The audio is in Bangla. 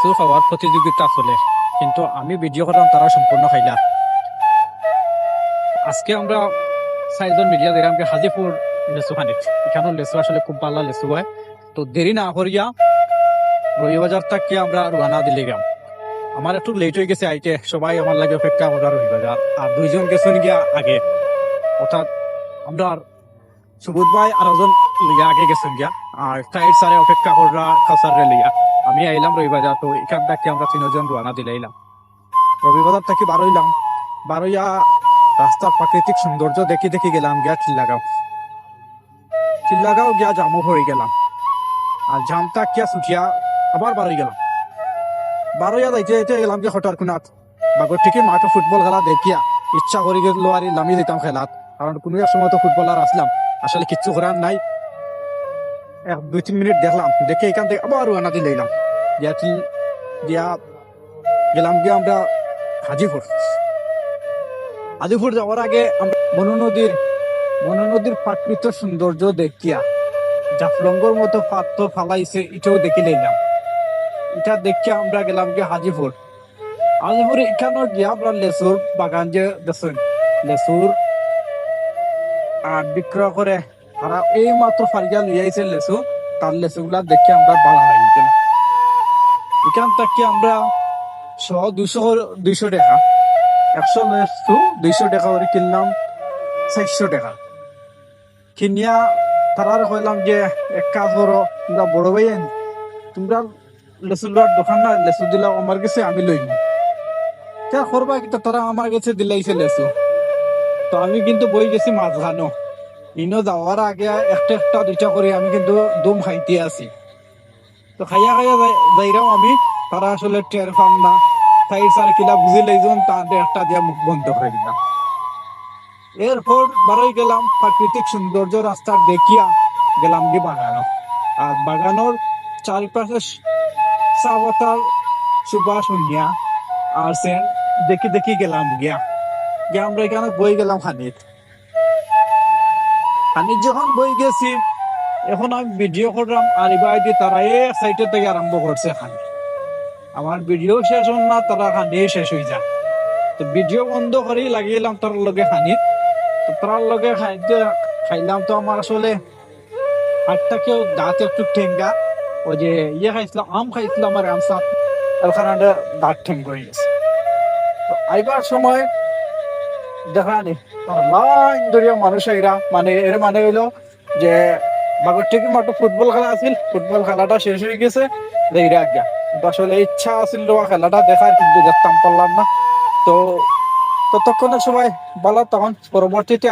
লেচু খাওয়ার প্রতিযোগিতা চলে, কিন্তু আমি ভিডিও করলাম তারা সম্পূর্ণ খাইলা। আজকে আমরা 4জন মিডিয়া দিলাম হাজিপুর লেচু খানিক। এখানে লেচু আসলে খুব ভালো লেচু হয়। তো দেরি না করিয়া রবিবাজার থেকে আমরা রওনা দিলে গেলাম। আমার একটু লেট হয়ে গেছে আইতে, সবাই আমার লাগে অপেক্ষা করার রবিবাজার, আর 2জন গেছেন গিয়া আগে, অর্থাৎ আমরা সুবোধ ভাই আর একজন লিয়া আগে গেছেন গিয়া, আর টাইট সারে অপেক্ষা করা কাউসার লিয়া। আমি আইলাম রবিবাজার, তো এখান থেকে আমরা 3জন রওনা দিলাইলাম। রবিবাজার থেকে বারোইলাম, বারোইয়া রাস্তার প্রাকৃতিক সৌন্দর্য দেখি দেখি গেলাম গিয়া চিল্লাগাঁও। চিল্লাগাঁও গিয়া জামু হয়ে গেলাম, আর জামটা কিয়া ছুটিয়া আবার বারোই গেলাম। বারোইয়া যাইতে যাইতে গেলাম গিয়া হঠাৎ কোনাত বাগর থেকে মাঠে ফুটবল খেলা দেখিয়া ইচ্ছা করে গেল আর নামিয়ে দিতাম খেলাত, কারণ কোনো এক সময় তো ফুটবলার আসলাম, আসলে কিচ্ছু করার নাই। 1-2-3 মিনিট দেখলাম, দেখে এখান থেকে আবার রওনা দিলাম গিয়া গেলাম গিয়া আমরা হাজিপুর। হাজিপুর যাওয়ার আগে আমরা মনোনদীর প্রাকৃতিক সৌন্দর্য দেখিয়া জাফলঙ্গর মতো পাত্র ফালাইছে এটাও দেখে নিলাম। এটা দেখিয়া আমরা গেলাম গিয়া হাজিপুর। হাজিপুরে এখানে গিয়া আমরা লেচুর বাগান যে দেখছেন, লেচুর আর বিক্রয় করে তারা এই মাত্র ফারিয়া লিয়ে আইছে লেচু, তার লেচুগুলা দেখে আমরা ভালো হয়ে গেল। এখান থেকে আমরা 100-200 টাকা, 100 লেচু 200 টাকা করে কিনলাম, 400 টাকা কিনিয়া তারা কইলাম যে এক কাজ করো, তোমরা বড় ভাই তোমরা লেচু লোয়ার দোকান না, লেচু দিলাম আমার কাছে, আমি লইব কে করবা কিন্তু তারা আমার কাছে দিলাইছে লেচু। তো আমি কিন্তু বই গেছি মাঝখানো, ইনো যাওয়ার আগে একটা 2টা করে আমি কিন্তু দম খাইতে আছি। তো খাইয়া যাইরাও আমি, তারা আসলে টের পাম না, তাই স্যার কিলা বুঝি লাইজন, তাদের একটা দিয়া মুখ বন্ধ করে দিলাম। এরপর বারোই গেলাম প্রাকৃতিক সৌন্দর্য রাস্তা দেখিয়া গেলাম কি বাগানো, আর বাগানোর চারিপাশে চা পাতার সুবাস শুনিয়া আর সেন দেখি দেখি গেলাম গিয়া আমরা এখানে বই গেলাম খানিক যখন বই গেছি, এখন আমি ভিডিও করলাম আর এবার তারা এক সাইডের থেকে আরম্ভ করছে খানি। আমার ভিডিও শেষ হন না, তারা খানি শেষ হয়ে যায়। তো ভিডিও বন্ধ করেই লাগিয়েলাম তার লগে খানি। তো তার লগে খাইলাম, তো আমার আসলে হাতটা কেউ দাঁত একটু ঠেঙ্গা, ওই যে খাইছিলাম, আম খাইছিলাম, আমার আম সাপ ওখানে দাঁত ঠেঙ্গ হয়ে গেছে। তো আইবার সময় দেখা নেই লাইন ধরিয়া মানুষ এরা, মানে এর মানে হইলো যে বাগর থেকে মাত্র ফুটবল খেলা আছিল, ফুটবল খেলাটা শেষ হয়ে গেছে, এরা আজ্ঞা। কিন্তু আসলে ইচ্ছা আছিল খেলাটা দেখার, কিন্তু দেখতাম পারলাম না। তো ততক্ষণের সময় বলা, তখন পরবর্তীতে